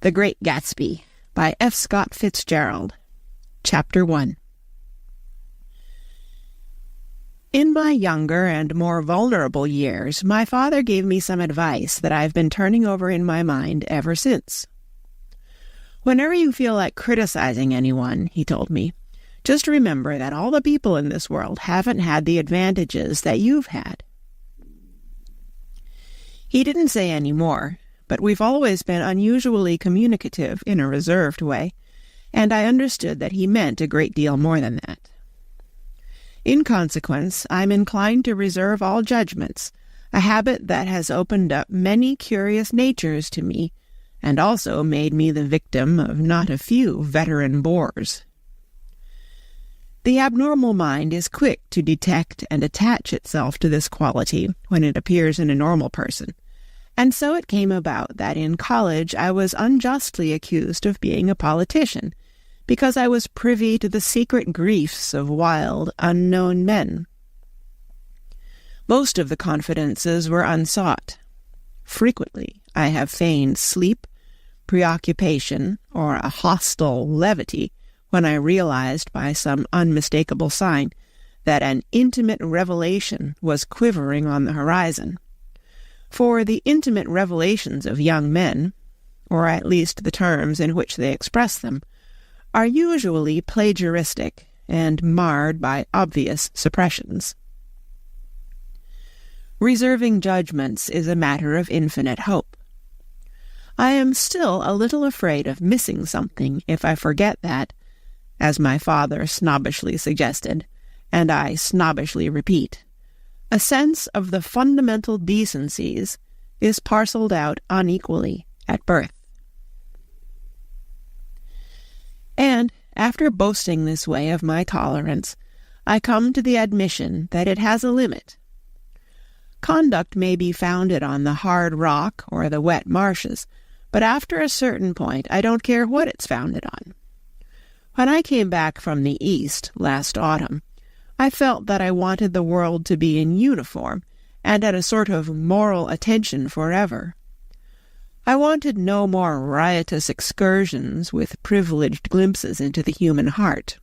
The Great Gatsby by F. Scott Fitzgerald. Chapter 1. In my younger and more vulnerable years, my father gave me some advice that I've been turning over in my mind ever since. Whenever you feel like criticizing anyone, he told me, just remember that all the people in this world haven't had the advantages that you've had. He didn't say any more, but we've always been unusually communicative in a reserved way, and I understood that he meant a great deal more than that. In consequence, I'm inclined to reserve all judgments, a habit that has opened up many curious natures to me, and also made me the victim of not a few veteran bores. The abnormal mind is quick to detect and attach itself to this quality when it appears in a normal person, and so it came about that in college I was unjustly accused of being a politician, because I was privy to the secret griefs of wild, unknown men. Most of the confidences were unsought. Frequently I have feigned sleep, preoccupation, or a hostile levity when I realized by some unmistakable sign that an intimate revelation was quivering on the horizon. For the intimate revelations of young men, or at least the terms in which they express them, are usually plagiaristic and marred by obvious suppressions. Reserving judgments is a matter of infinite hope. I am still a little afraid of missing something if I forget that, as my father snobbishly suggested, and I snobbishly repeat, a sense of the fundamental decencies is parceled out unequally at birth. And, after boasting this way of my tolerance, I come to the admission that it has a limit. Conduct may be founded on the hard rock or the wet marshes, but after a certain point I don't care what it's founded on. When I came back from the East last autumn, I felt that I wanted the world to be in uniform and at a sort of moral attention forever. I wanted no more riotous excursions with privileged glimpses into the human heart.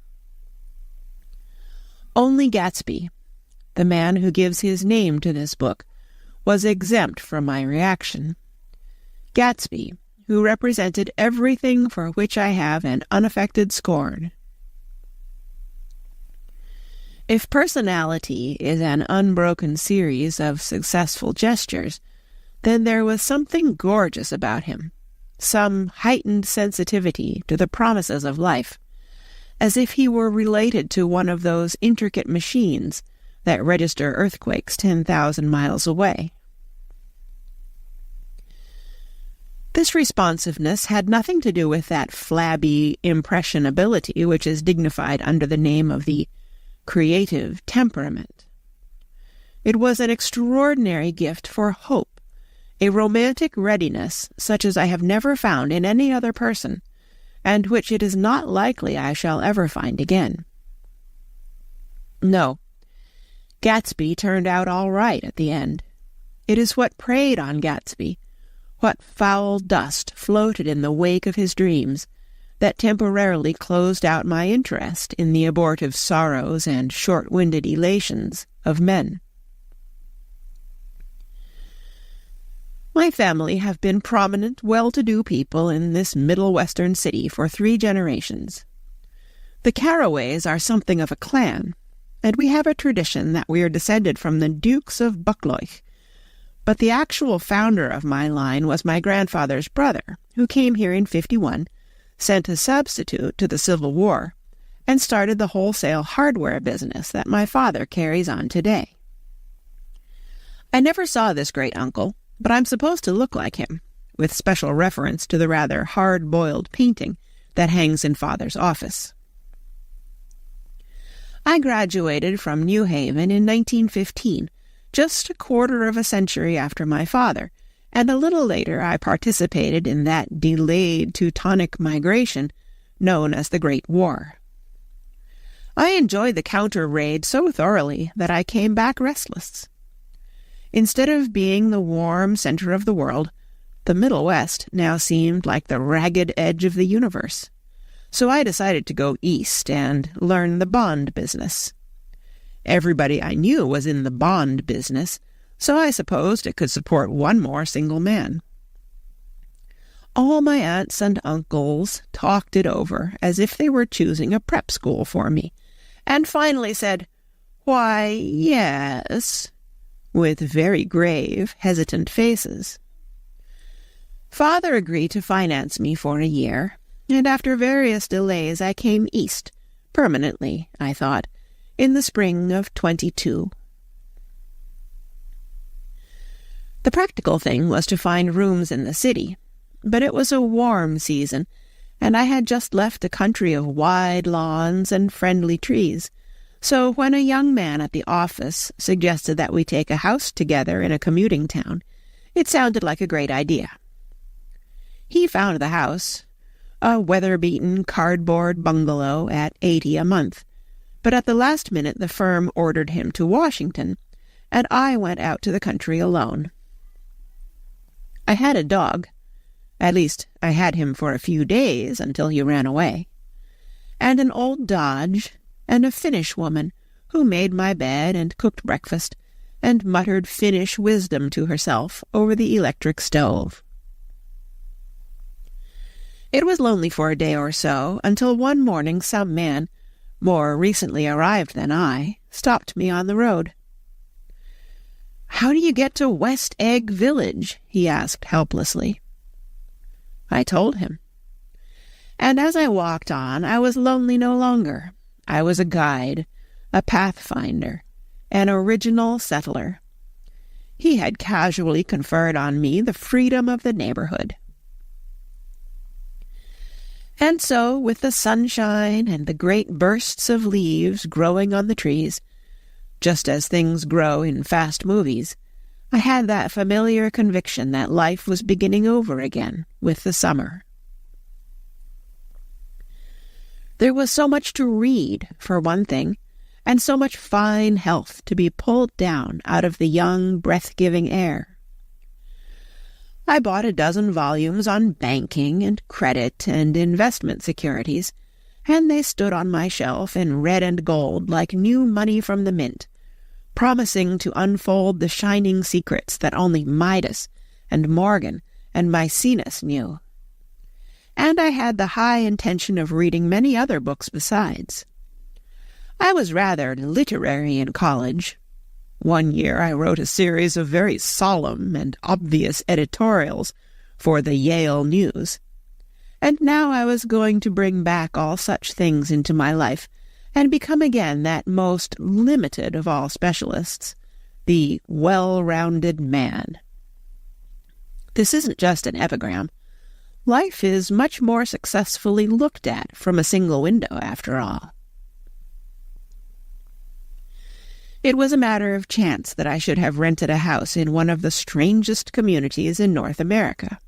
Only Gatsby, the man who gives his name to this book, was exempt from my reaction. Gatsby, who represented everything for which I have an unaffected scorn. If personality is an unbroken series of successful gestures, then there was something gorgeous about him, some heightened sensitivity to the promises of life, as if he were related to one of those intricate machines that register earthquakes 10,000 miles away. This responsiveness had nothing to do with that flabby impressionability which is dignified under the name of the creative temperament. It was an extraordinary gift for hope, a romantic readiness such as I have never found in any other person, and which it is not likely I shall ever find again. No, Gatsby turned out all right at the end. It is what preyed on Gatsby, what foul dust floated in the wake of his dreams, that temporarily closed out my interest in the abortive sorrows and short-winded elations of men. My family have been prominent, well-to-do people in this Middle Western city for 3 generations. The Carraways are something of a clan, and we have a tradition that we are descended from the Dukes of Buccleuch, but the actual founder of my line was my grandfather's brother, who came here in '51, sent a substitute to the Civil War, and started the wholesale hardware business that my father carries on today. I never saw this great uncle, but I'm supposed to look like him, with special reference to the rather hard-boiled painting that hangs in Father's office. I graduated from New Haven in 1915, just a quarter of a century after my father, and a little later I participated in that delayed Teutonic migration known as the Great War. I enjoyed the counter-raid so thoroughly that I came back restless. Instead of being the warm center of the world, The Middle West now seemed like the ragged edge of the universe. So I decided to go east and learn the bond business. Everybody I knew was in the bond business, so I supposed it could support one more single man. All my aunts and uncles talked it over as if they were choosing a prep school for me, and finally said, "Why, yes," with very grave, hesitant faces. Father agreed to finance me for a year, and after various delays I came east, permanently, I thought, in the spring of 22. The practical thing was to find rooms in the city, but it was a warm season, and I had just left a country of wide lawns and friendly trees, so when a young man at the office suggested that we take a house together in a commuting town, it sounded like a great idea. He found the house, a weather-beaten cardboard bungalow at $80 a month, but at the last minute the firm ordered him to Washington, and I went out to the country alone. I had a dog. At least, I had him for a few days until he ran away, and an old Dodge, and a Finnish woman who made my bed and cooked breakfast, and muttered Finnish wisdom to herself over the electric stove. It was lonely for a day or so, until one morning some man, more recently arrived than I, stopped me on the road. "How do you get to West Egg Village?" he asked helplessly. I told him. And as I walked on, I was lonely no longer. I was a guide, a pathfinder, an original settler. He had casually conferred on me the freedom of the neighborhood. And so, with the sunshine and the great bursts of leaves growing on the trees, just as things grow in fast movies, I had that familiar conviction that life was beginning over again with the summer. There was so much to read, for one thing, and so much fine health to be pulled down out of the young, breath-giving air. I bought a dozen volumes on banking and credit and investment securities, and they stood on my shelf in red and gold like new money from the mint, promising to unfold the shining secrets that only Midas and Morgan and Maecenas knew. And I had the high intention of reading many other books besides. I was rather literary in college. One year I wrote a series of very solemn and obvious editorials for the Yale News, and now I was going to bring back all such things into my life and become again that most limited of all specialists, the well-rounded man. This isn't just an epigram. Life is much more successfully looked at from a single window, after all. It was a matter of chance that I should have rented a house in one of the strangest communities in North America.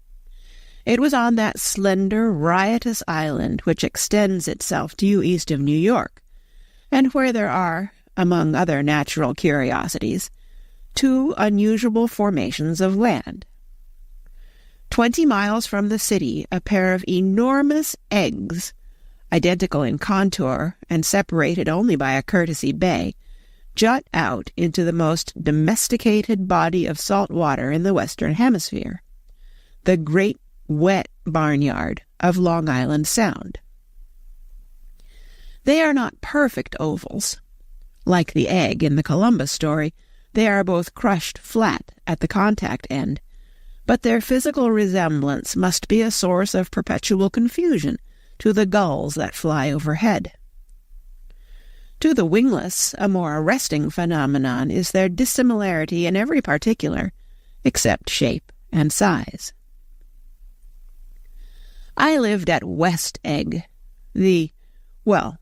It was on that slender, riotous island which extends itself due east of New York, and where there are, among other natural curiosities, 2 unusual formations of land. 20 miles from the city, a pair of enormous eggs, identical in contour and separated only by a courtesy bay, jut out into the most domesticated body of salt water in the Western Hemisphere, the great wet barnyard of Long Island Sound. They are not perfect ovals. Like the egg in the Columbus story, they are both crushed flat at the contact end, but their physical resemblance must be a source of perpetual confusion to the gulls that fly overhead. To the wingless, a more arresting phenomenon is their dissimilarity in every particular, except shape and size. I lived at West Egg, the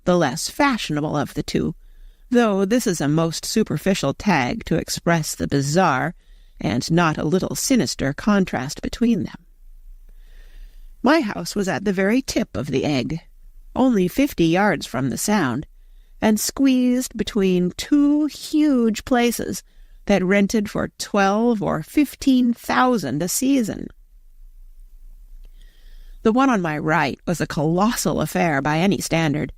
less fashionable of the two, though this is a most superficial tag to express the bizarre and not a little sinister contrast between them. My house was at the very tip of the egg, only 50 yards from the Sound, and squeezed between 2 huge places that rented for $12,000 or $15,000 a season. The one on my right was a colossal affair by any standard.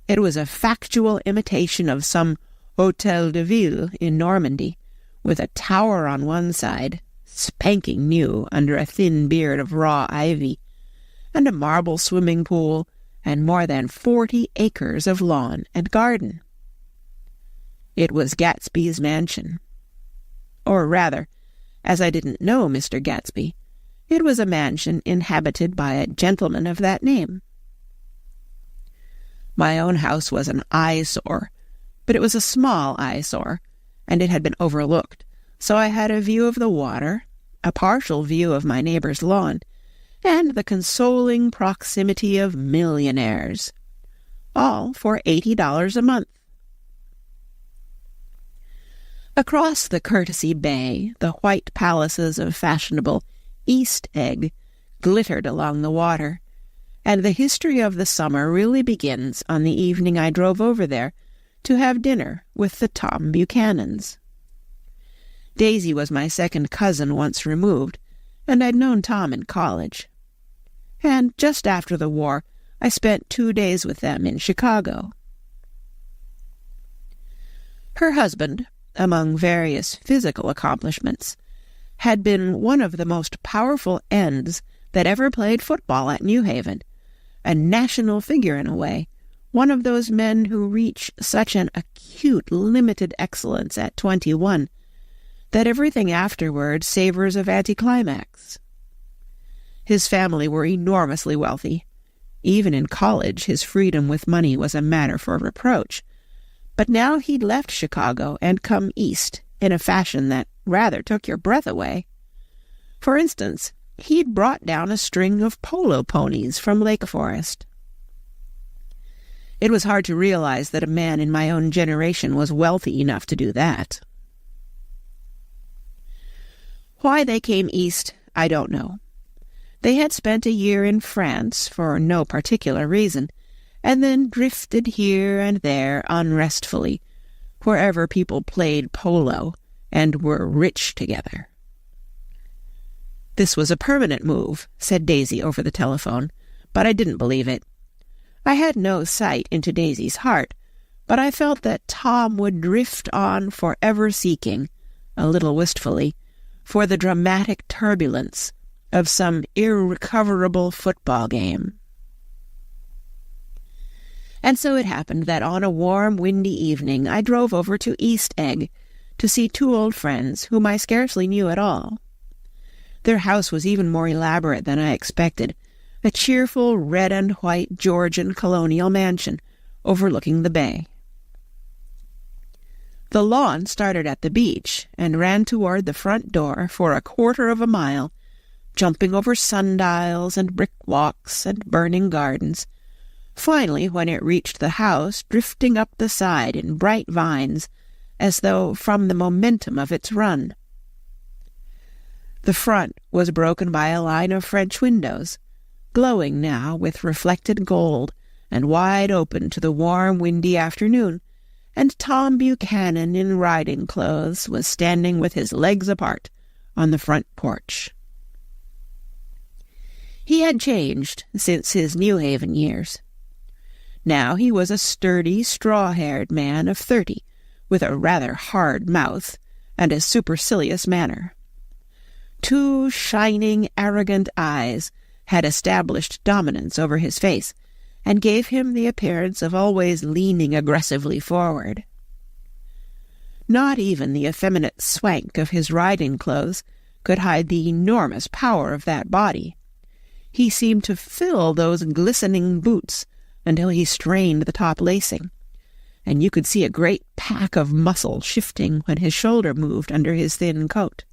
It was a factual imitation of some Hôtel de Ville in Normandy, with a tower on one side, spanking new under a thin beard of raw ivy, and a marble swimming pool, and more than 40 acres of lawn and garden. It was Gatsby's mansion. Or rather, as I didn't know Mr. Gatsby, it was a mansion inhabited by a gentleman of that name. My own house was an eyesore, but it was a small eyesore, and it had been overlooked, so I had a view of the water, a partial view of my neighbor's lawn, and the consoling proximity of millionaires, all for $80 a month. Across the Courtesy Bay, the white palaces of fashionable East Egg glittered along the water, and the history of the summer really begins on the evening I drove over there to have dinner with the Tom Buchanans. Daisy was my second cousin once removed, and I'd known Tom in college. And just after the war, I spent 2 days with them in Chicago. Her husband, among various physical accomplishments, had been one of the most powerful ends that ever played football at New Haven, a national figure in a way, one of those men who reach such an acute, limited excellence at 21 that everything afterward savors of anticlimax. His family were enormously wealthy. Even in college, his freedom with money was a matter for reproach. But now he'd left Chicago and come east in a fashion that rather took your breath away. For instance, he'd brought down a string of polo ponies from Lake Forest. It was hard to realize that a man in my own generation was wealthy enough to do that. Why they came east, I don't know. They had spent a year in France for no particular reason, and then drifted here and there unrestfully, wherever people played polo and were rich together. This was a permanent move, said Daisy over the telephone, but I didn't believe it. I had no sight into Daisy's heart, but I felt that Tom would drift on forever seeking, a little wistfully, for the dramatic turbulence of some irrecoverable football game. And so it happened that on a warm, windy evening I drove over to East Egg to see 2 old friends whom I scarcely knew at all. Their house was even more elaborate than I expected, a cheerful red and white Georgian colonial mansion overlooking the bay. The lawn started at the beach and ran toward the front door for a quarter of a mile, jumping over sundials and brick walks and burning gardens, finally, when it reached the house, drifting up the side in bright vines, as though from the momentum of its run. The front was broken by a line of French windows, glowing now with reflected gold and wide open to the warm, windy afternoon, and Tom Buchanan in riding clothes was standing with his legs apart on the front porch. He had changed since his New Haven years. Now he was a sturdy, straw-haired man of 30, with a rather hard mouth and a supercilious manner. 2 shining, arrogant eyes had established dominance over his face, and gave him the appearance of always leaning aggressively forward. Not even the effeminate swank of his riding clothes could hide the enormous power of that body. He seemed to fill those glistening boots until he strained the top lacing, and you could see a great pack of muscle shifting when his shoulder moved under his thin coat.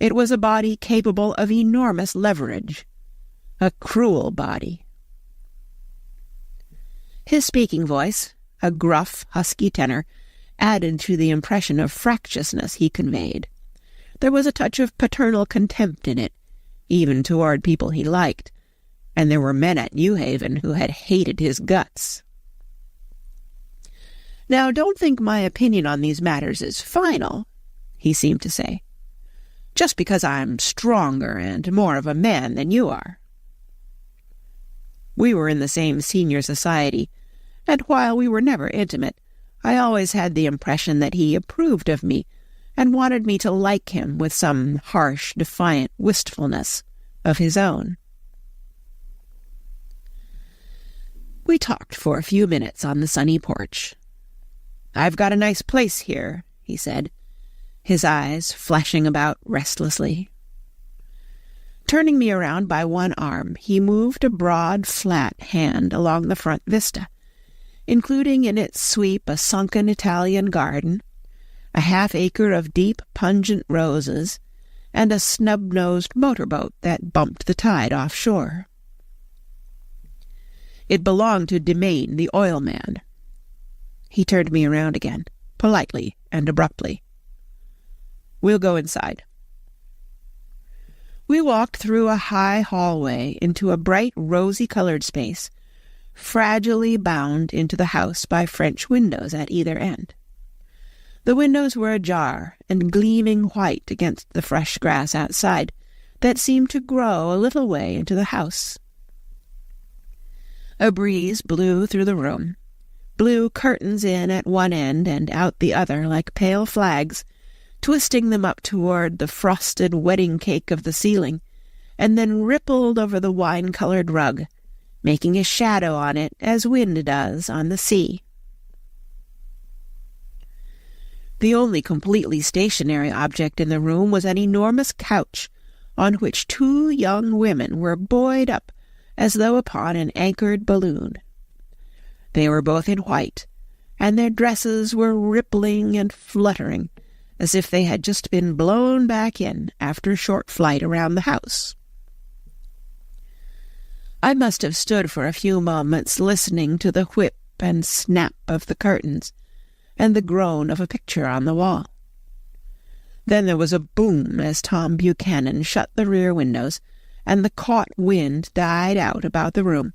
It was a body capable of enormous leverage, a cruel body. His speaking voice, a gruff, husky tenor, added to the impression of fractiousness he conveyed. There was a touch of paternal contempt in it, even toward people he liked, and there were men at New Haven who had hated his guts. Now, don't think my opinion on these matters is final, he seemed to say, just because I'm stronger and more of a man than you are. We were in the same senior society, and while we were never intimate, I always had the impression that he approved of me and wanted me to like him with some harsh, defiant wistfulness of his own. We talked for a few minutes on the sunny porch. "I've got a nice place here," he said, his eyes flashing about restlessly. Turning me around by one arm, he moved a broad, flat hand along the front vista, including in its sweep a sunken Italian garden, a half-acre of deep, pungent roses, and a snub-nosed motorboat that bumped the tide offshore. It belonged to Demain, the oil man. He turned me around again, politely and abruptly. "We'll go inside." We walked through a high hallway into a bright, rosy-colored space, fragilely bound into the house by French windows at either end. The windows were ajar and gleaming white against the fresh grass outside that seemed to grow a little way into the house. A breeze blew through the room, blew curtains in at one end and out the other like pale flags, twisting them up toward the frosted wedding cake of the ceiling, and then rippled over the wine-colored rug, making a shadow on it as wind does on the sea. The only completely stationary object in the room was an enormous couch on which two young women were buoyed up as though upon an anchored balloon. They were both in white, and their dresses were rippling and fluttering as if they had just been blown back in after a short flight around the house. I must have stood for a few moments listening to the whip and snap of the curtains and the groan of a picture on the wall. Then there was a boom as Tom Buchanan shut the rear windows, and the caught wind died out about the room,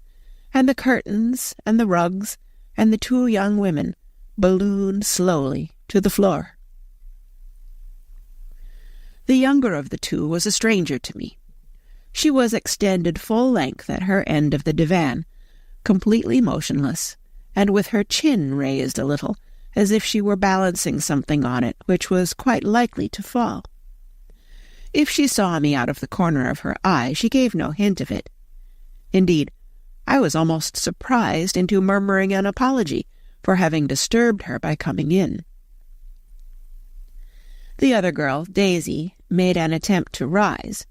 and the curtains and the rugs and the two young women ballooned slowly to the floor. The younger of the two was a stranger to me. She was extended full length at her end of the divan, completely motionless, and with her chin raised a little, as if she were balancing something on it which was quite likely to fall. If she saw me out of the corner of her eye, she gave no hint of it. Indeed, I was almost surprised into murmuring an apology for having disturbed her by coming in. The other girl, Daisy, made an attempt to rise.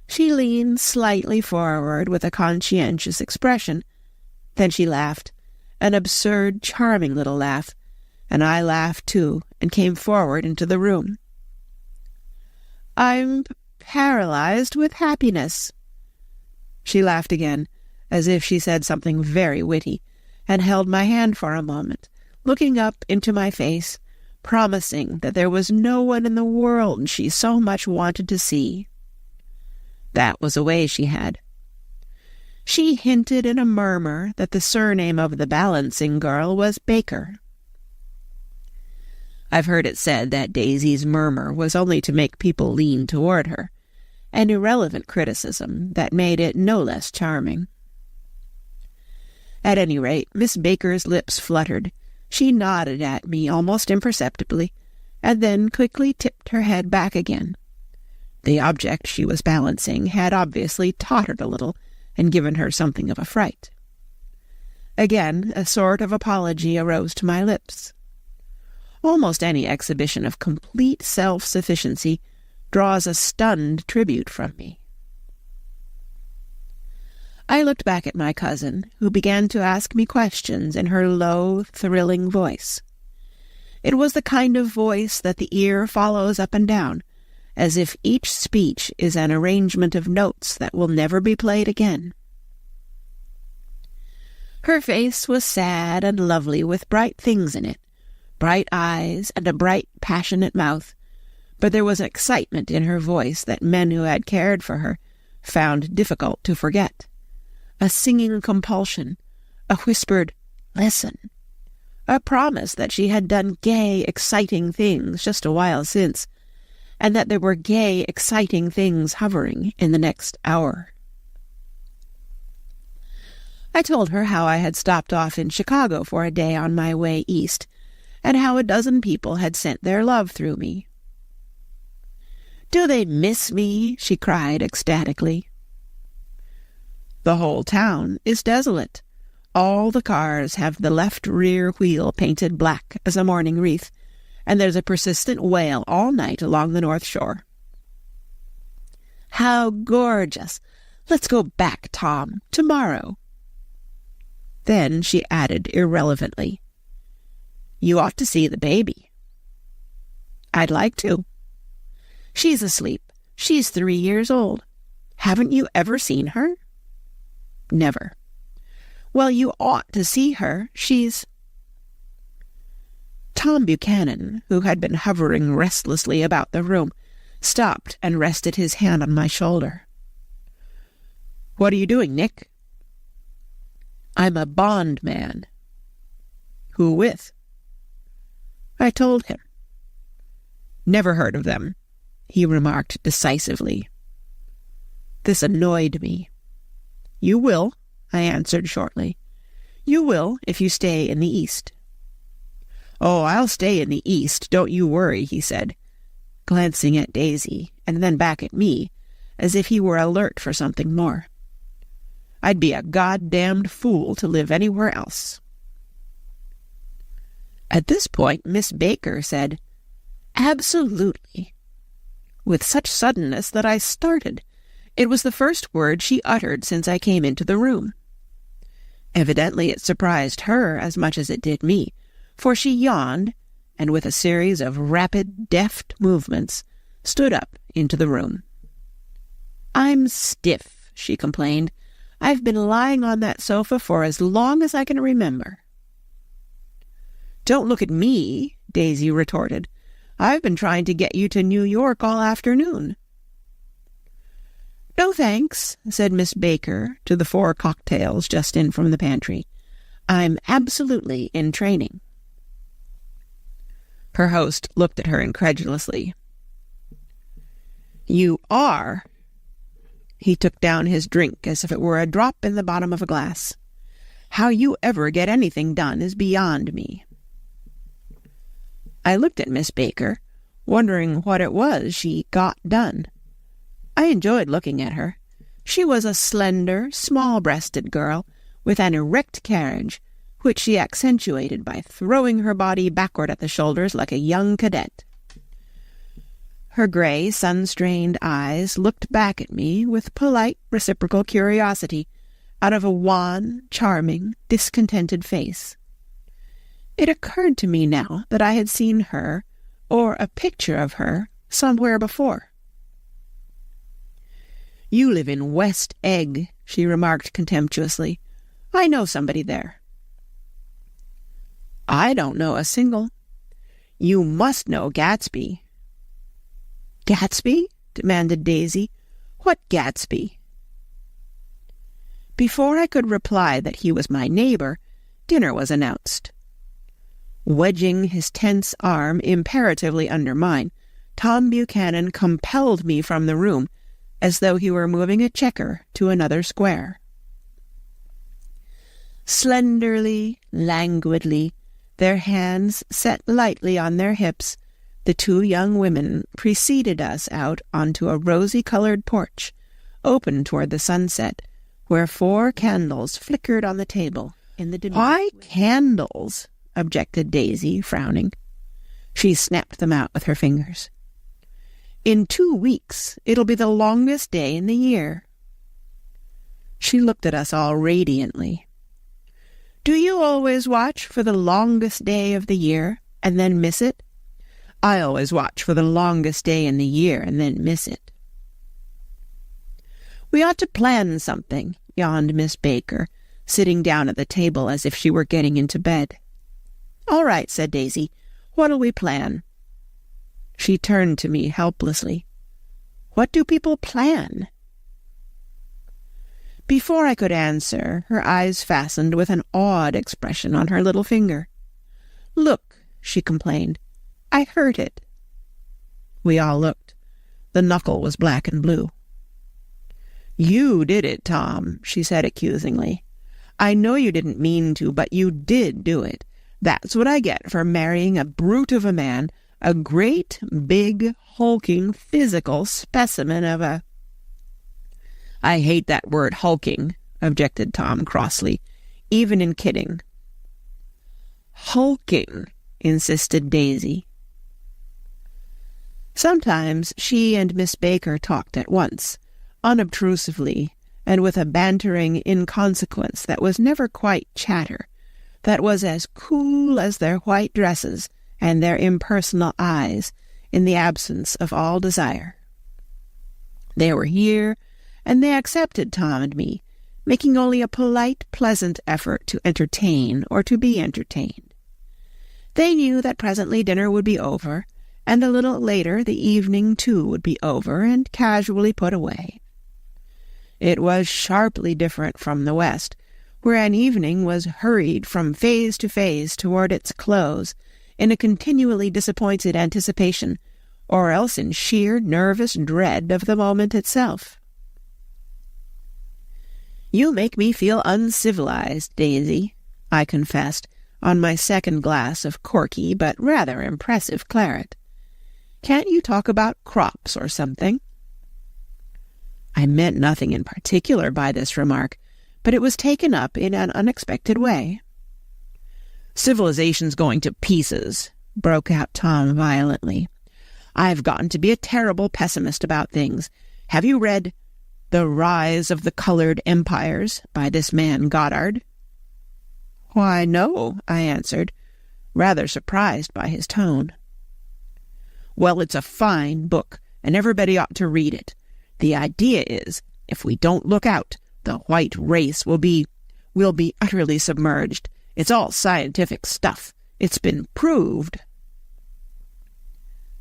She leaned slightly forward with a conscientious expression. Then she laughed, an absurd, charming little laugh, and I laughed too and came forward into the room. "I'm paralyzed with happiness." She laughed again, as if she said something very witty, and held my hand for a moment, looking up into my face, promising that there was no one in the world she so much wanted to see. That was a way she had. She hinted in a murmur that the surname of the balancing girl was Baker. I've heard it said that Daisy's murmur was only to make people lean toward her, an irrelevant criticism that made it no less charming. At any rate, Miss Baker's lips fluttered. She nodded at me almost imperceptibly, and then quickly tipped her head back again. The object she was balancing had obviously tottered a little and given her something of a fright. Again, a sort of apology arose to my lips. Almost any exhibition of complete self-sufficiency draws a stunned tribute from me. I looked back at my cousin, who began to ask me questions in her low, thrilling voice. It was the kind of voice that the ear follows up and down, as if each speech is an arrangement of notes that will never be played again. Her face was sad and lovely with bright things in it, bright eyes and a bright, passionate mouth, but there was excitement in her voice that men who had cared for her found difficult to forget. A singing compulsion, a whispered, "Listen," a promise that she had done gay, exciting things just a while since, and that there were gay, exciting things hovering in the next hour. I told her how I had stopped off in Chicago for a day on my way east, and how a dozen people had sent their love through me. "Do they miss me?" she cried ecstatically. "The whole town is desolate. All the cars have the left rear wheel painted black as a mourning wreath, and there's a persistent wail all night along the North Shore." "How gorgeous! Let's go back, Tom, tomorrow." Then she added irrelevantly, "You ought to see the baby." "I'd like to." "She's asleep. She's 3 years old. Haven't you ever seen her?" "Never." "Well, you ought to see her. She's—" Tom Buchanan, who had been hovering restlessly about the room, stopped and rested his hand on my shoulder. "What are you doing, Nick?" "I'm a bond man." "Who with?" I told him. "Never heard of them," he remarked decisively. This annoyed me. "You will," I answered shortly. "You will if you stay in the East." "Oh, I'll stay in the East, don't you worry," he said, glancing at Daisy and then back at me, as if he were alert for something more. "I'd be a goddamned fool to live anywhere else." At this point, Miss Baker said, "Absolutely," with such suddenness that I started. It was the first word she uttered since I came into the room. Evidently it surprised her as much as it did me, for she yawned, and with a series of rapid, deft movements, stood up into the room. "I'm stiff," she complained. "I've been lying on that sofa for as long as I can remember." "Don't look at me," Daisy retorted. "I've been trying to get you to New York all afternoon." "No thanks," said Miss Baker to the 4 cocktails just in from the pantry. "I'm absolutely in training." Her host looked at her incredulously. "You are?" He took down his drink as if it were a drop in the bottom of a glass. "How you ever get anything done is beyond me." I looked at Miss Baker, wondering what it was she got done. I enjoyed looking at her. She was a slender, small-breasted girl with an erect carriage, which she accentuated by throwing her body backward at the shoulders like a young cadet. Her gray, sun-strained eyes looked back at me with polite, reciprocal curiosity out of a wan, charming, discontented face. It occurred to me now that I had seen her, or a picture of her, somewhere before. "You live in West Egg," she remarked contemptuously. "I know somebody there." "I don't know a single." "You must know Gatsby." "Gatsby?" demanded Daisy. "What Gatsby?" Before I could reply that he was my neighbor, dinner was announced. Wedging his tense arm imperatively under mine, Tom Buchanan compelled me from the room as though he were moving a checker to another square. Slenderly, languidly, their hands set lightly on their hips, the 2 young women preceded us out onto a rosy-colored porch, open toward the sunset, where 4 candles flickered on the table in the diminished. "Why candles?" objected Daisy, frowning. She snapped them out with her fingers. "In 2 weeks, it'll be the longest day in the year." She looked at us all radiantly. "Do you always watch for the longest day of the year and then miss it?" "I always watch for the longest day in the year and then miss it." "We ought to plan something," yawned Miss Baker, sitting down at the table as if she were getting into bed. "All right," said Daisy. "What'll we plan?" She turned to me helplessly. "What do people plan?" Before I could answer, her eyes fastened with an awed expression on her little finger. "Look," she complained. "I hurt it." We all looked. The knuckle was black and blue. "You did it, Tom," she said accusingly. I know you didn't mean to, but you did do it. That's what I get for marrying a brute of a man, a great, big, hulking, physical specimen of a—" "I hate that word, hulking," objected Tom crossly, "even in kidding." "Hulking," insisted Daisy. Sometimes she and Miss Baker talked at once, unobtrusively, and with a bantering inconsequence that was never quite chatter, that was as cool as their white dresses and their impersonal eyes in the absence of all desire. They were here, and they accepted Tom and me, making only a polite, pleasant effort to entertain or to be entertained. They knew that presently dinner would be over, and a little later the evening too would be over and casually put away. It was sharply different from the West, where an evening was hurried from phase to phase toward its close in a continually disappointed anticipation, or else in sheer nervous dread of the moment itself. "You make me feel uncivilized, Daisy," I confessed, on my second glass of corky but rather impressive claret. "Can't you talk about crops or something?" I meant nothing in particular by this remark, but it was taken up in an unexpected way. "Civilization's going to pieces," broke out Tom violently. "I've gotten to be a terrible pessimist about things. Have you read The Rise of the Colored Empires by this man Goddard?" "Why, no," I answered, rather surprised by his tone. "Well, it's a fine book, and everybody ought to read it. The idea is, if we don't look out, the white race will be utterly submerged. It's all scientific stuff. It's been proved."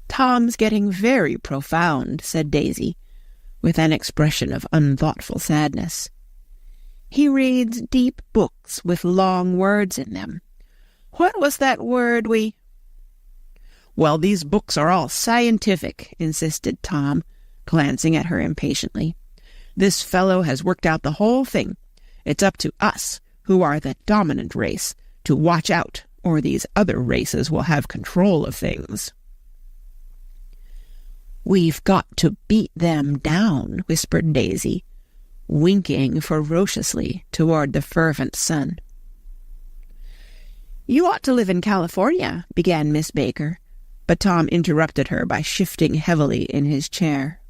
"Tom's getting very profound," said Daisy, with an expression of unthoughtful sadness. "He reads deep books with long words in them. What was that word we—" "Well, these books are all scientific," insisted Tom, glancing at her impatiently. "This fellow has worked out the whole thing. It's up to us, who are the dominant race, to watch out, or these other races will have control of things." "We've got to beat them down," whispered Daisy, winking ferociously toward the fervent sun. "You ought to live in California," began Miss Baker, but Tom interrupted her by shifting heavily in his chair.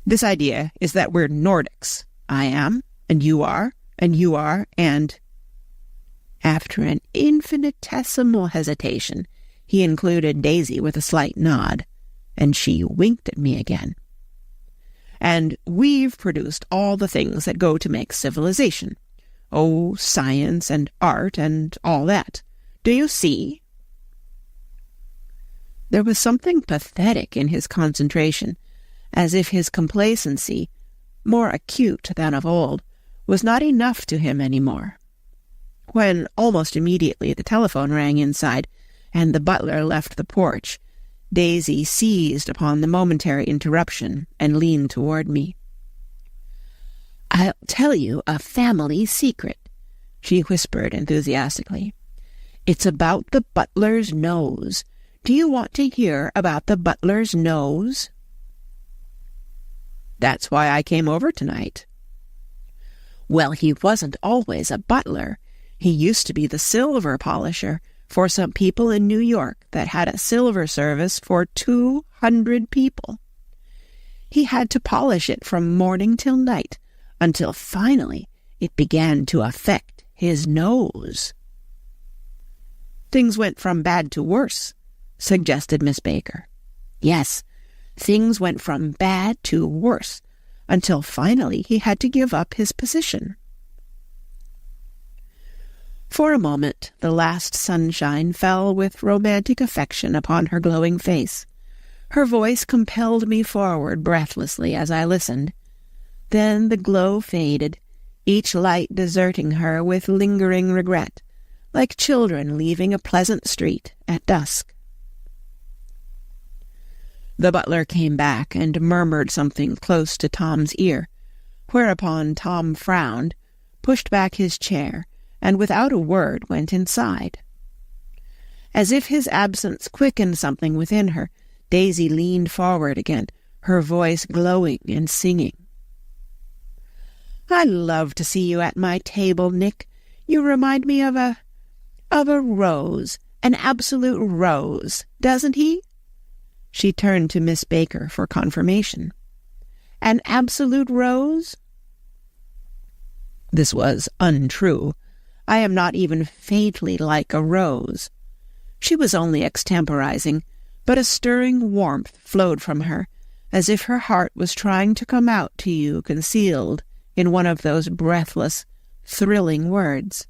"This idea is that we're Nordics. I am, and you are, and you are, and—" After an infinitesimal hesitation, he included Daisy with a slight nod, and she winked at me again. "And we've produced all the things that go to make civilization. Oh, science and art and all that. Do you see?" There was something pathetic in his concentration, as if his complacency, more acute than of old, was not enough to him any more. When, almost immediately, the telephone rang inside, and the butler left the porch, Daisy seized upon the momentary interruption and leaned toward me. "I'll tell you a family secret," she whispered enthusiastically. "It's about the butler's nose. Do you want to hear about the butler's nose?" "That's why I came over tonight." "Well, he wasn't always a butler. He used to be the silver polisher for some people in New York that had a silver service for 200 people. He had to polish it from morning till night, until finally it began to affect his nose." "Things went from bad to worse," suggested Miss Baker. "Yes, things went from bad to worse, until finally he had to give up his position." For a moment the last sunshine fell with romantic affection upon her glowing face. Her voice compelled me forward breathlessly as I listened. Then the glow faded, each light deserting her with lingering regret, like children leaving a pleasant street at dusk. The butler came back and murmured something close to Tom's ear, whereupon Tom frowned, pushed back his chair, and without a word went inside. As if his absence quickened something within her, Daisy leaned forward again, her voice glowing and singing. "I love to see you at my table, Nick. You remind me of a rose, an absolute rose, doesn't he?" She turned to Miss Baker for confirmation. "An absolute rose?" This was untrue. I am not even faintly like a rose. She was only extemporizing, but a stirring warmth flowed from her, as if her heart was trying to come out to you concealed in one of those breathless, thrilling words.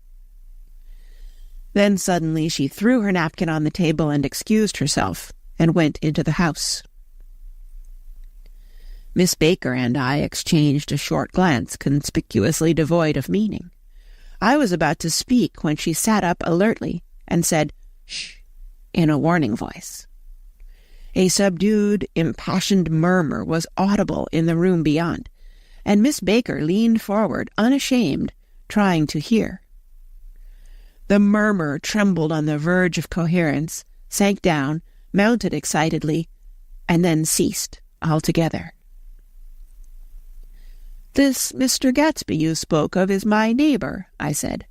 Then suddenly she threw her napkin on the table and excused herself, and went into the house. Miss Baker and I exchanged a short glance conspicuously devoid of meaning. I was about to speak when she sat up alertly and said, "Shh," in a warning voice. A subdued, impassioned murmur was audible in the room beyond, and Miss Baker leaned forward, unashamed, trying to hear. The murmur trembled on the verge of coherence, sank down, mounted excitedly, and then ceased altogether. "This Mr. Gatsby you spoke of is my neighbor," I said.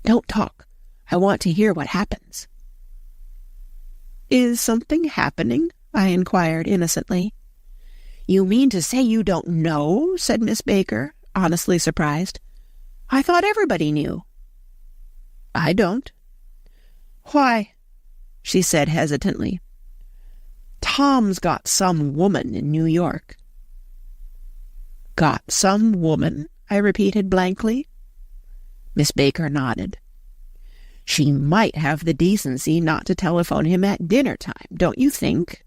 "Don't talk. I want to hear what happens." "Is something happening?" I inquired innocently. "You mean to say you don't know?" said Miss Baker, honestly surprised. "I thought everybody knew." "I don't." "Why?" she said hesitantly. "Tom's got some woman in New York." "Got some woman?" I repeated blankly. Miss Baker nodded. "She might have the decency not to telephone him at dinner time, don't you think?"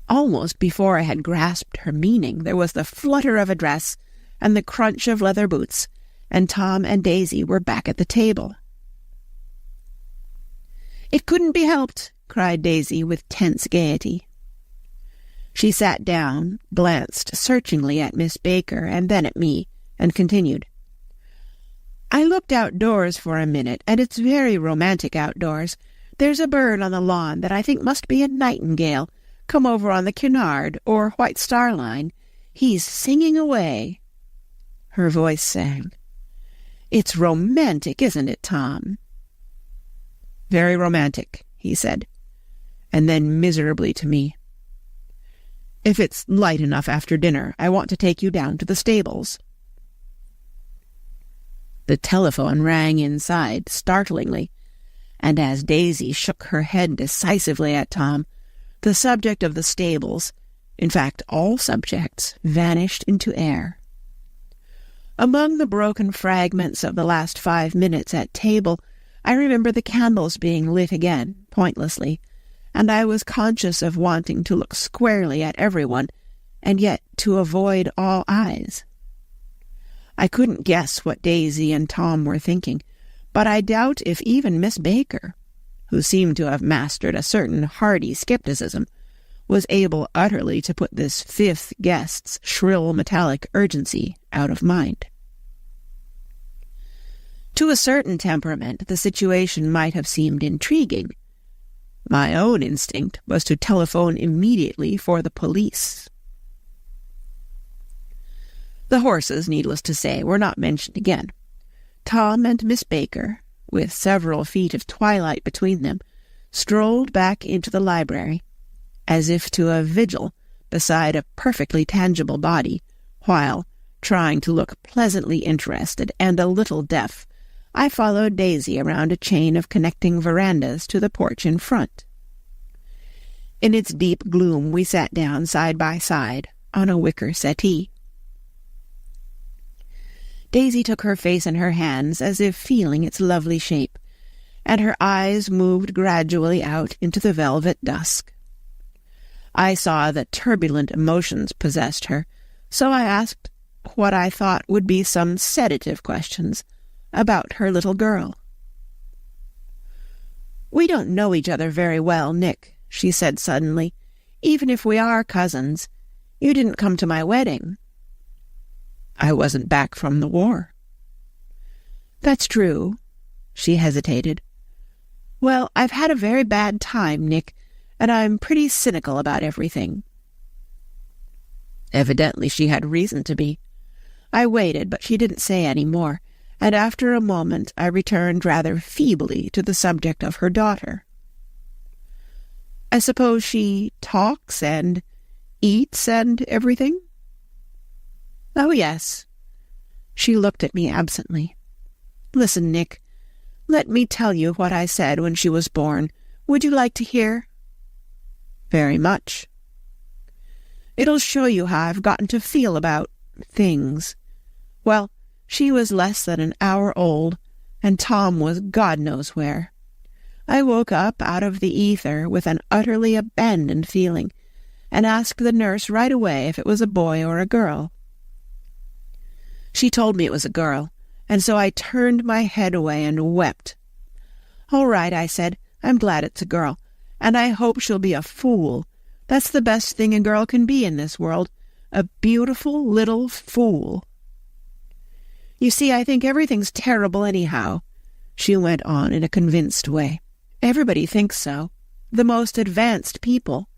Almost before I had grasped her meaning, there was the flutter of a dress and the crunch of leather boots, and Tom and Daisy were back at the table. "It couldn't be helped," cried Daisy with tense gaiety. She sat down, glanced searchingly at Miss Baker and then at me, and continued. "I looked outdoors for a minute, and it's very romantic outdoors. There's a bird on the lawn that I think must be a nightingale, come over on the Cunard or White Star Line. He's singing away." Her voice sang. "It's romantic, isn't it, Tom?" "Very romantic," he said, and then miserably to me, "If it's light enough after dinner, I want to take you down to the stables." The telephone rang inside, startlingly, and as Daisy shook her head decisively at Tom, the subject of the stables, in fact all subjects, vanished into air. Among the broken fragments of the last 5 minutes at table, I remember the candles being lit again, pointlessly, and I was conscious of wanting to look squarely at everyone, and yet to avoid all eyes. I couldn't guess what Daisy and Tom were thinking, but I doubt if even Miss Baker, who seemed to have mastered a certain hardy skepticism, was able utterly to put this fifth guest's shrill metallic urgency out of mind. To a certain temperament, the situation might have seemed intriguing. My own instinct was to telephone immediately for the police. The horses, needless to say, were not mentioned again. Tom and Miss Baker, with several feet of twilight between them, strolled back into the library, as if to a vigil beside a perfectly tangible body, while, trying to look pleasantly interested and a little deaf, I followed Daisy around a chain of connecting verandas to the porch in front. In its deep gloom we sat down side by side on a wicker settee. Daisy took her face in her hands as if feeling its lovely shape, and her eyes moved gradually out into the velvet dusk. I saw that turbulent emotions possessed her, so I asked what I thought would be some sedative questions about her little girl. "We don't know each other very well, Nick," she said suddenly. "Even if we are cousins, you didn't come to my wedding." I wasn't back from the war. That's true. She hesitated. Well, I've had a very bad time, Nick, and I'm pretty cynical about everything. Evidently she had reason to be. I waited, but she didn't say any more, and after a moment I returned rather feebly to the subject of her daughter. I suppose she talks and eats and everything? Oh, yes. She looked at me absently. Listen, Nick, let me tell you what I said when she was born. Would you like to hear? Very much. It'll show you how I've gotten to feel about things. Well, she was less than an hour old, and Tom was God knows where. I woke up out of the ether with an utterly abandoned feeling, and asked the nurse right away if it was a boy or a girl. She told me it was a girl, and so I turned my head away and wept. All right, I said, I'm glad it's a girl, and I hope she'll be a fool. That's the best thing a girl can be in this world, a beautiful little fool. You see, I think everything's terrible anyhow, she went on in a convinced way. Everybody thinks so, the most advanced people.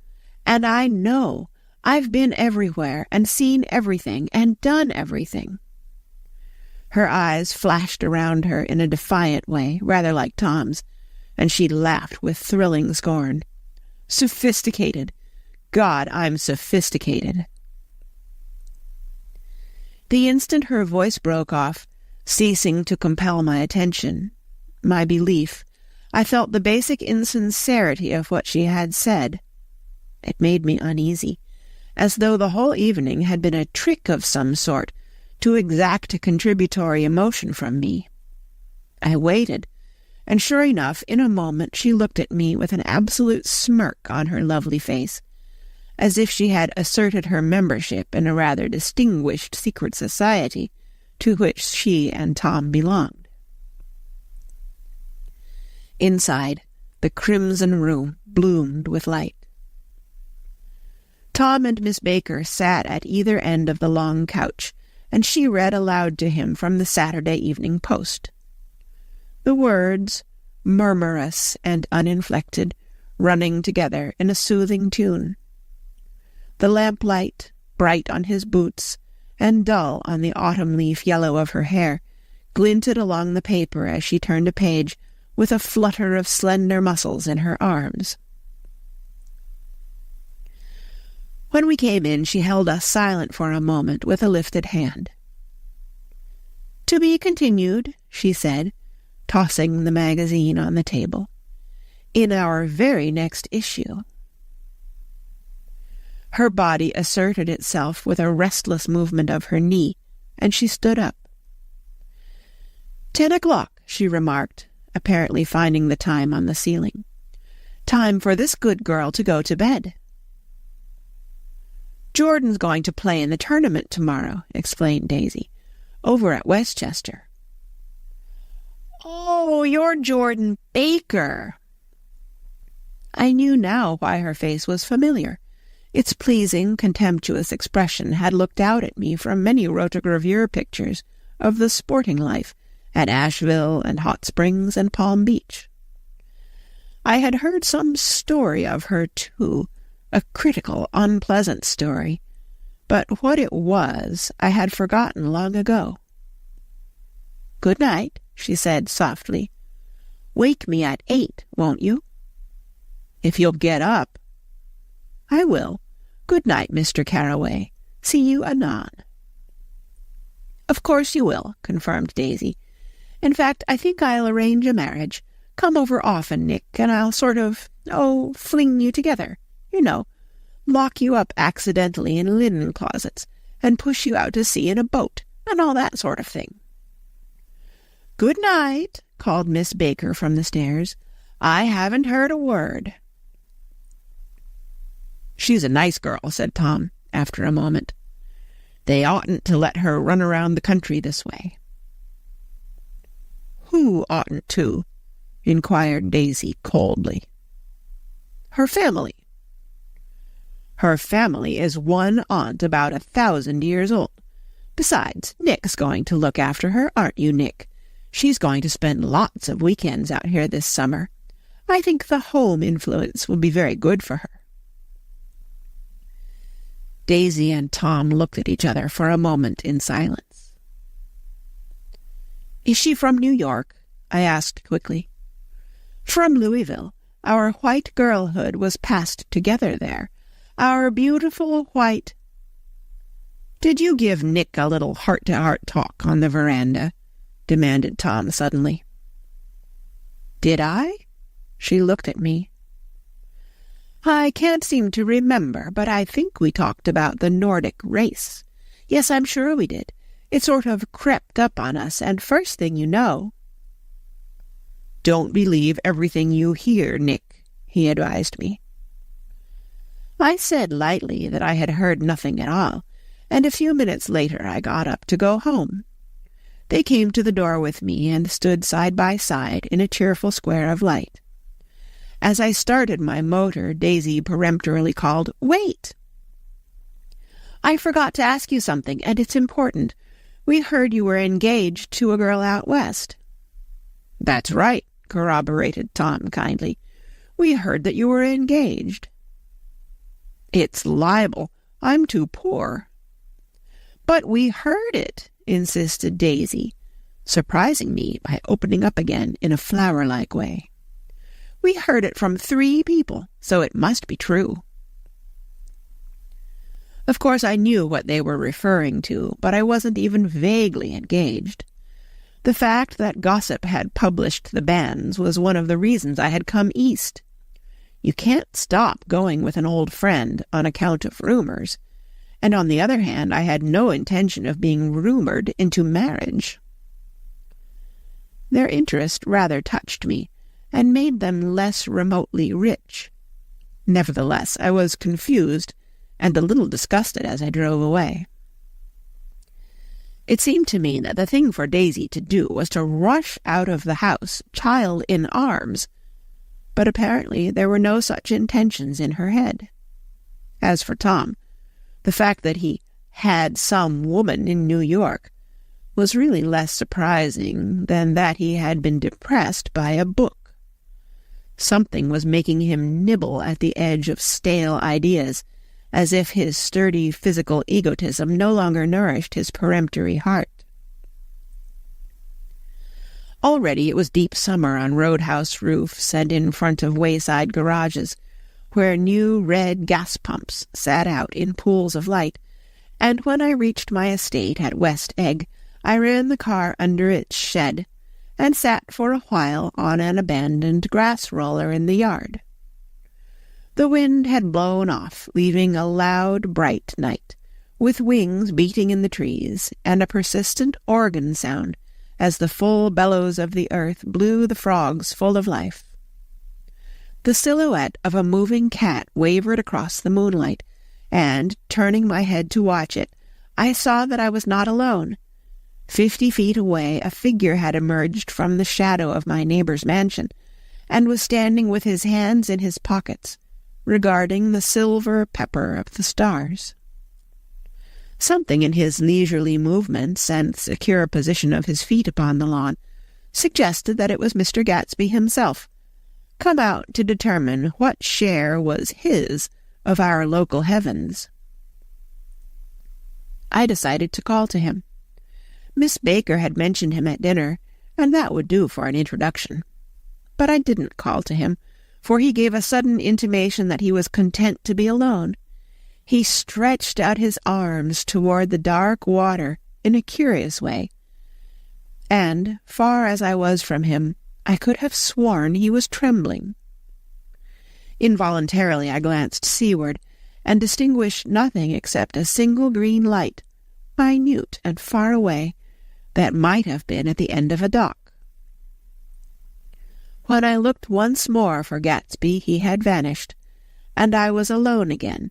And I know. I've been everywhere and seen everything and done everything. Her eyes flashed around her in a defiant way, rather like Tom's, and she laughed with thrilling scorn. Sophisticated. God, I'm sophisticated. The instant her voice broke off, ceasing to compel my attention, my belief, I felt the basic insincerity of what she had said. It made me uneasy, as though the whole evening had been a trick of some sort to exact a contributory emotion from me. I waited, and sure enough, in a moment she looked at me with an absolute smirk on her lovely face, as if she had asserted her membership in a rather distinguished secret society to which she and Tom belonged. Inside, the crimson room bloomed with light. Tom and Miss Baker sat at either end of the long couch, and she read aloud to him from the Saturday Evening Post. The words, murmurous and uninflected, running together in a soothing tune. The lamplight, bright on his boots and dull on the autumn leaf yellow of her hair, glinted along the paper as she turned a page with a flutter of slender muscles in her arms. When we came in, she held us silent for a moment with a lifted hand. To be continued, she said, tossing the magazine on the table, in our very next issue. Her body asserted itself with a restless movement of her knee, and she stood up. 10 o'clock, she remarked, apparently finding the time on the ceiling. Time for this good girl to go to bed. Jordan's going to play in the tournament tomorrow, explained Daisy, over at Westchester. Oh, you're Jordan Baker. I knew now why her face was familiar. Its pleasing, contemptuous expression had looked out at me from many rotogravure pictures of the sporting life at Asheville and Hot Springs and Palm Beach. I had heard some story of her, too, a critical, unpleasant story, but what it was I had forgotten long ago. Good night, she said softly. Wake me at 8, won't you? If you'll get up. I will. Good night, Mr. Carroway. See you anon. Of course you will, confirmed Daisy. In fact, I think I'll arrange a marriage. Come over often, Nick, and I'll sort of, fling you together. You know, lock you up accidentally in linen closets, and push you out to sea in a boat, and all that sort of thing. Good night, called Miss Baker from the stairs. I haven't heard a word. She's a nice girl, said Tom, after a moment. They oughtn't to let her run around the country this way. Who oughtn't to? Inquired Daisy coldly. Her family. Her family is one aunt about 1,000 years old. Besides, Nick's going to look after her, aren't you, Nick? She's going to spend lots of weekends out here this summer. I think the home influence will be very good for her." Daisy and Tom looked at each other for a moment in silence. "Is she from New York?" I asked quickly. "From Louisville. Our white girlhood was passed together there. Our beautiful white—" "Did you give Nick a little heart-to-heart talk on the veranda?" demanded Tom suddenly. "Did I?" She looked at me. "I can't seem to remember, but I think we talked about the Nordic race. Yes, I'm sure we did. It sort of crept up on us, and first thing you know—" "Don't believe everything you hear, Nick," he advised me. I said lightly that I had heard nothing at all, and a few minutes later I got up to go home. They came to the door with me and stood side by side in a cheerful square of light. As I started my motor, Daisy peremptorily called, "Wait!" "I forgot to ask you something, and it's important. We heard you were engaged to a girl out west." "That's right," corroborated Tom kindly. "We heard that you were engaged." "It's libel. I'm too poor." "But we heard it," insisted Daisy, surprising me by opening up again in a flower-like way. "We heard it from 3 people, so it must be true." Of course, I knew what they were referring to, but I wasn't even vaguely engaged. The fact that gossip had published the banns was one of the reasons I had come east. You can't stop going with an old friend on account of rumors, and on the other hand, I had no intention of being rumored into marriage. Their interest rather touched me, and made them less remotely rich. Nevertheless, I was confused and a little disgusted as I drove away. It seemed to me that the thing for Daisy to do was to rush out of the house, child in arms, but apparently there were no such intentions in her head. As for Tom, the fact that he had some woman in New York was really less surprising than that he had been depressed by a book. Something was making him nibble at the edge of stale ideas, as if his sturdy physical egotism no longer nourished his peremptory heart. Already it was deep summer on roadhouse roofs and in front of wayside garages, where new red gas pumps sat out in pools of light, and when I reached my estate at West Egg, I ran the car under its shed, and sat for a while on an abandoned grass roller in the yard. The wind had blown off, leaving a loud, bright night, with wings beating in the trees, and a persistent organ sound as the full bellows of the earth blew the frogs full of life. The silhouette of a moving cat wavered across the moonlight, and, turning my head to watch it, I saw that I was not alone. 50 feet away, a figure had emerged from the shadow of my neighbor's mansion, and was standing with his hands in his pockets, regarding the silver pepper of the stars. Something in his leisurely movements and secure position of his feet upon the lawn suggested that it was Mr. Gatsby himself, come out to determine what share was his of our local heavens. I decided to call to him. Miss Baker had mentioned him at dinner, and that would do for an introduction. But I didn't call to him, for he gave a sudden intimation that he was content to be alone. He stretched out his arms toward the dark water in a curious way, and, far as I was from him, I could have sworn he was trembling. Involuntarily I glanced seaward, and distinguished nothing except a single green light, minute and far away, that might have been at the end of a dock. When I looked once more for Gatsby, he had vanished, and I was alone again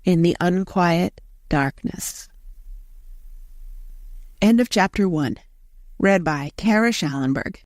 in the unquiet darkness. End of Chapter 1. Read by Kara Schallenberg.